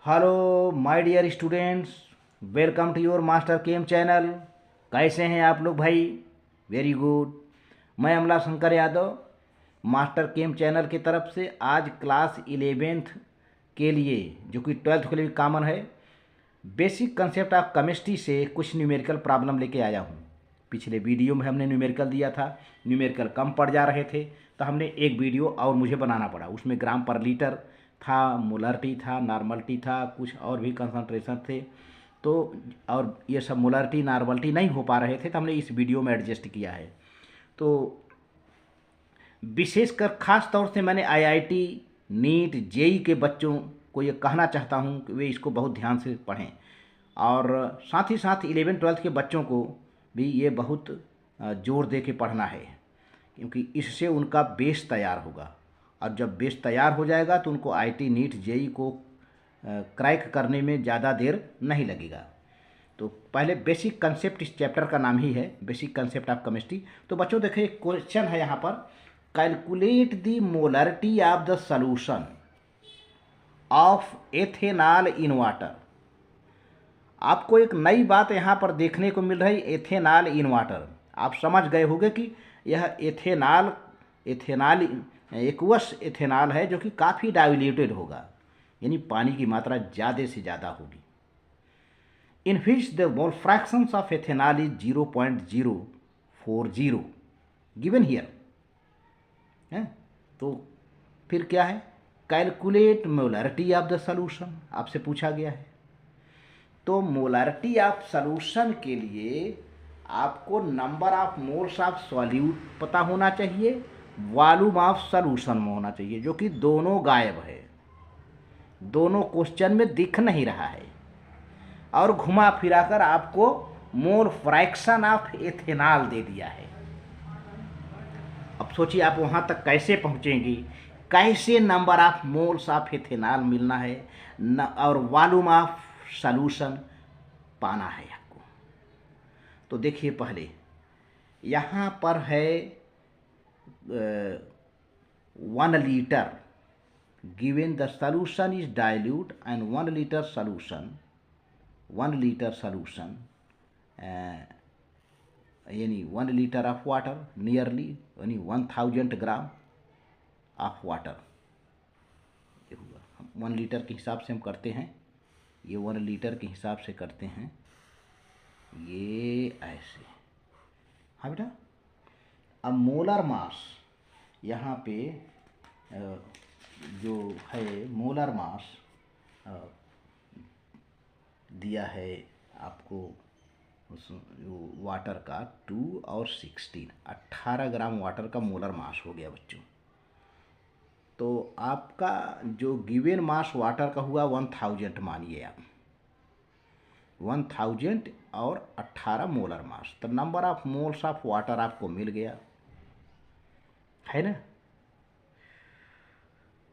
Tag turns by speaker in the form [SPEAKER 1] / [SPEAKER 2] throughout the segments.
[SPEAKER 1] Hello my dear students, welcome to your master chem channel. कैसे हैं आप लोग भाई? Very good. मैं Amla Shankar Yadav master chem channel की तरफ से आज क्लास 11th के लिए, जो कि 12th के लिए कॉमन है, बेसिक कंसेप्ट ऑफ केमिस्ट्री से कुछ न्यूमेरिकल प्रॉब्लम लेके आया हूँ। पिछले वीडियो में हमने न्यूमेरिकल दिया था, न्यूमेरिकल कम पड़ जा रहे थे तो हमने एक वीडियो और मुझे बनाना पड़ा। उसमें ग्राम पर लीटर था, मोलरिटी था, नॉर्मलिटी था, कुछ और भी कंसंट्रेशन थे। तो और ये सब मोलरिटी नॉर्मलिटी नहीं हो पा रहे थे तो हमने इस वीडियो में एडजस्ट किया है। तो विशेषकर खास तौर से मैंने आईआईटी, नीट, जेई के बच्चों को ये कहना चाहता हूँ कि वे इसको बहुत ध्यान से पढ़ें, और साथ ही साथ 11th-12th के बच्चों को भी ये बहुत जोर दे के पढ़ना है, क्योंकि इससे उनका बेस तैयार होगा। और जब बेस तैयार हो जाएगा तो उनको आईटी, नीट, जेई को क्रैक करने में ज़्यादा देर नहीं लगेगा। तो पहले बेसिक कंसेप्ट, इस चैप्टर का नाम ही है बेसिक कंसेप्ट ऑफ केमिस्ट्री। तो बच्चों देखिए, क्वेश्चन है यहाँ पर, calculate the molarity of the solution of ethanol in water. आपको एक नई बात यहाँ पर देखने को मिल रही, एथेनॉल इन वाटर। आप समझ गए होंगे कि यह एथेनॉल एक्वस एथेनॉल है, जो कि काफ़ी डाइल्यूटेड होगा, यानी पानी की मात्रा ज़्यादा से ज़्यादा होगी। In which the mole fractions of ethanol is 0.040 given here है। तो फिर क्या है, calculate molarity of the solution आपसे पूछा गया है। तो मोलरिटी ऑफ सॉल्यूशन के लिए आपको number of moles of solute पता होना चाहिए, वॉल्यूम ऑफ सॉल्यूशन में होना चाहिए, जो कि दोनों गायब है, दोनों क्वेश्चन में दिख नहीं रहा है। और घुमा फिराकर आपको मोल फ्रैक्शन ऑफ एथेनॉल दे दिया है। अब सोचिए आप वहाँ तक कैसे पहुँचेंगी, कैसे number of moles of ethanol मिलना है और वॉल्यूम ऑफ सॉल्यूशन पाना है आपको। तो देखिए, पहले यहाँ पर है 1 litre, given the solution is dilute and 1 litre solution, 1 litre solution यानी 1 लीटर ऑफ वाटर, नियरली यानी 1000 ग्राम ऑफ वाटर। ये हुआ 1 लीटर के हिसाब से हम करते हैं, ये 1 लीटर के हिसाब से करते हैं, ये ऐसे। हाँ बेटा, अब मोलर मास यहाँ पे जो है, मोलर मास दिया है आपको उस वाटर का 2 और 16, 18 ग्राम वाटर का मोलर मास हो गया बच्चों। तो आपका जो गिवन मास वाटर का हुआ 1000, मानिए आप 1000 और 18 मोलर मास, तो number of moles of water आपको मिल गया है ना।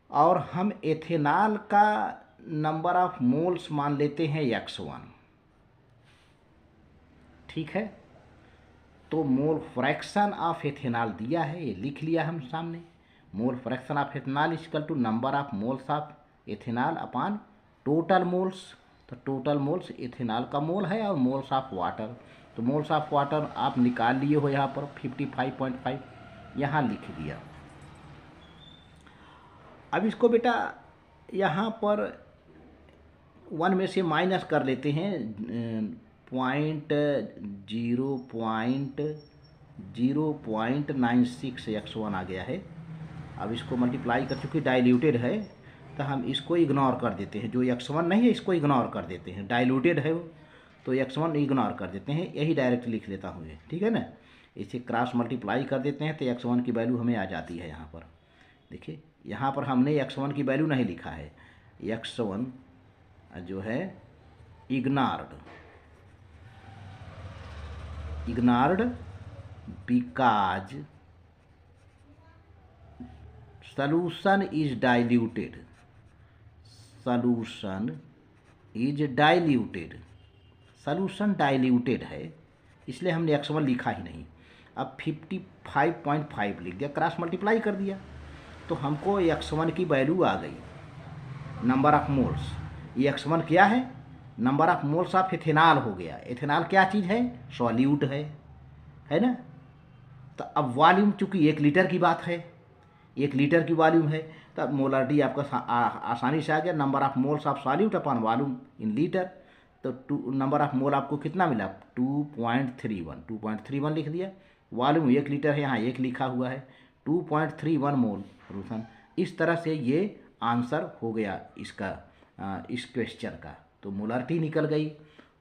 [SPEAKER 1] और हम एथेनॉल का नंबर ऑफ मोल्स मान लेते हैं x1, ठीक है। तो मोल फ्रैक्शन ऑफ एथेनॉल दिया है, ये लिख लिया हम सामने। Mole fraction of ethanol equal to number of moles of ethanol upon total moles. तो टोटल मोल्स एथेनॉल का मोल है, और मोल्स ऑफ वाटर, तो मोल्स ऑफ वाटर आप निकाल लिए हो यहाँ पर 55.5, यहाँ लिख दिया। अब इसको बेटा यहाँ पर 1 में से माइनस कर लेते हैं, 0.96 x1 आ गया है। अब इसको मल्टीप्लाई कर, चूँकि डाइल्यूटेड है तो हम इसको इग्नोर कर देते हैं, जो x1 नहीं है इसको इग्नोर कर देते हैं, डाइल्यूटेड है वो, तो x1 इग्नोर कर देते हैं, यही डायरेक्ट लिख लेता हूँ ये, ठीक है ना। इसे क्रॉस मल्टीप्लाई कर देते हैं तो x1 की वैल्यू हमें आ जाती है। यहाँ पर देखिए, यहाँ पर हमने x1 की वैल्यू नहीं लिखा है, x1 जो है ignored because solution is diluted, solution diluted है, इसलिए हमने x1 लिखा ही नहीं। अब 55.5 लिख दिया, क्रॉस मल्टीप्लाई कर दिया, तो हमको x1 की वैल्यू आ गई, नंबर ऑफ मोल्स। ये x1 क्या है, number of moles of ethanol हो गया। इथेनॉल क्या चीज़ है, सॉल्यूट है ना। तो अब वॉल्यूम चूँकि 1 लीटर की बात है, 1 लीटर की वॉल्यूम है, तो अब मोलारिटी आपका आसानी से आ गया, number of moles of solute upon volume in litre. तो नंबर ऑफ मोल आपको कितना मिला, 2.31 लिख दिया। वॉल्यूम 1 लीटर है, यहाँ 1 लिखा हुआ है, 2.31 मोल रूसन। इस तरह से ये आंसर हो गया इसका, इस क्वेश्चन का। तो मोलारिटी निकल गई।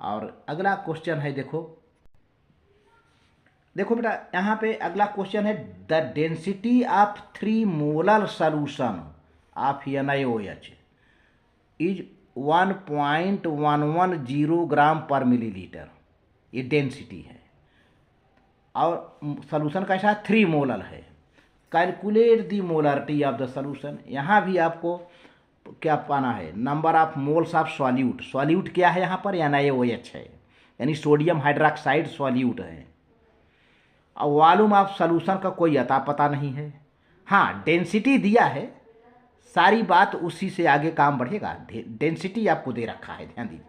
[SPEAKER 1] और अगला क्वेश्चन है, देखो बेटा, यहाँ पे अगला क्वेश्चन है, the density of 3 molar solution of NaOH is 1.110 ग्राम पर मिलीलीटर। ये डेंसिटी है और सॉल्यूशन कैसा है, 3 मोलर है। Calculate the molarity of the solution. यहाँ भी आपको क्या पाना है, number of moles of solute. Solute क्या है यहाँ पर, NaOH है, यानी सोडियम हाइड्रोक्साइड सॉल्यूट है। और वॉल्यूम ऑफ सॉल्यूशन का कोई अता पता नहीं है। हाँ, डेंसिटी दिया है, सारी बात उसी से आगे काम बढ़ेगा। डेंसिटी आपको दे रखा है, ध्यान दीजिए।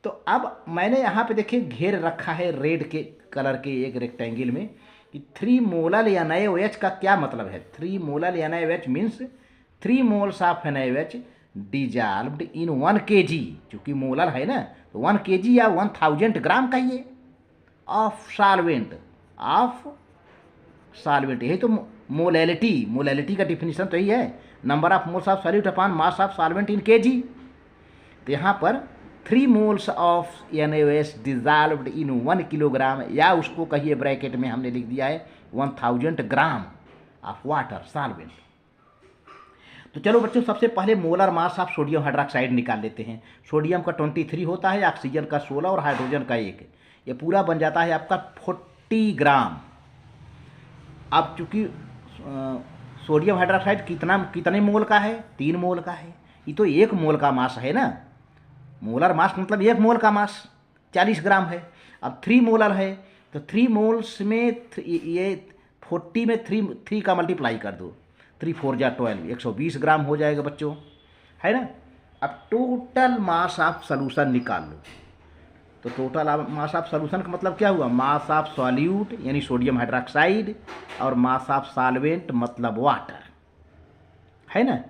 [SPEAKER 1] तो अब मैंने यहाँ पे देखिए घेर रखा है रेड के कलर के एक रेक्टेंगल में कि 3 मोलर NaOH का क्या मतलब है। 3 molar NaOH means 3 moles of NaOH dissolved in 1 kg। चूँकि मोलर है ना, तो 1 kg या 1000 ग्राम कहिए ऑफ सॉल्वेंट, यही तो मोलैलिटी का डिफिनीशन तो यही है, number of moles of solute upon mass of solvent in kg। तो यहाँ पर 3 moles of NaOH dissolved in 1 kilogram, या उसको कहिए ब्रैकेट में हमने लिख दिया है 1000 ग्राम ऑफ वाटर सॉल्वेंट। तो चलो बच्चों, सबसे पहले molar mass of sodium hydroxide निकाल लेते हैं। सोडियम का 23 होता है, ऑक्सीजन का 16 और हाइड्रोजन का 1। ये पूरा बन जाता है आपका 40 ग्राम। अब चूँकि सोडियम हाइड्रोक्साइड कितने मोल का है, 3 मोल का है। ये तो 1 मोल का मास है ना, मोलर मास मतलब 1 मोल का मास 40 ग्राम है। अब 3 मोलर है, तो 3 मोल्स में ये 40 में 3 का मल्टीप्लाई कर दो, 3 4 जा 12, 120 ग्राम हो जाएगा बच्चों, है ना। अब टोटल मास ऑफ सॉल्यूशन निकाल लो। तो टोटल मास ऑफ सॉल्यूशन का मतलब क्या हुआ, मास ऑफ सॉल्यूट यानी सोडियम हाइड्रोक्साइड और मास ऑफ सॉल्वेंट मतलब वाटर, है ना।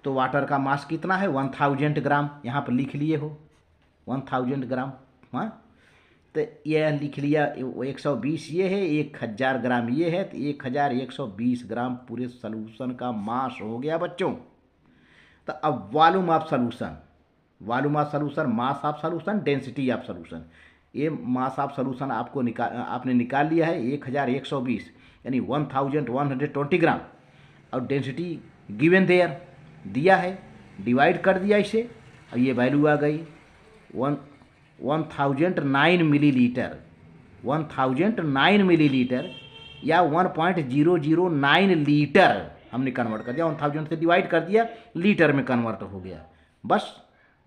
[SPEAKER 1] तो वाटर का मास कितना है, 1000 ग्राम, यहाँ पर लिख लिए हो 1000 ग्राम। हाँ, तो यह लिख लिया, 120 ये है, 1000 ग्राम ये है, तो 1120 ग्राम पूरे सॉल्यूशन का मास हो गया बच्चों। तो अब volume of solution, mass of solution, density of solution. ये मास ऑफ सॉल्यूशन आपने निकाल लिया है 1120 यानी 1120 ग्राम, और डेंसिटी गिवन देयर दिया है, डिवाइड कर दिया इसे, और ये वैल्यू आ गई 1009 मिलीलीटर। 1009 मिलीलीटर या 1.009 लीटर हमने कन्वर्ट कर दिया, 1000 से डिवाइड कर दिया, लीटर में कन्वर्ट हो गया, बस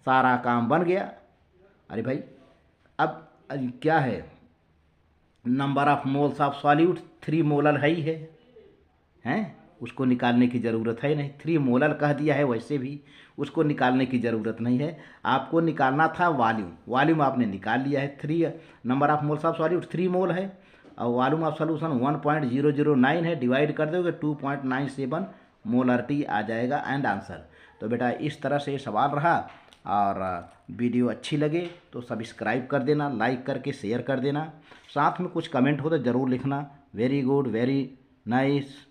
[SPEAKER 1] सारा काम बन गया। अरे भाई, अब क्या है, number of moles of solute 3 molar है ही हैं, उसको निकालने की ज़रूरत है नहीं। 3 मोलर कह दिया है, वैसे भी उसको निकालने की ज़रूरत नहीं है। आपको निकालना था वॉल्यूम आपने निकाल लिया है। 3 number of moles of solute 3 मोल है, और वॉल्यूम ऑफ सॉल्यूशन 1.009 है, डिवाइड कर दोगे 2.97 मोलरिटी आ जाएगा एंड आंसर। तो बेटा इस तरह से सवाल रहा, और वीडियो अच्छी लगे तो सब्सक्राइब कर देना, लाइक करके शेयर कर देना, साथ में कुछ कमेंट हो तो ज़रूर लिखना। Very good, very nice.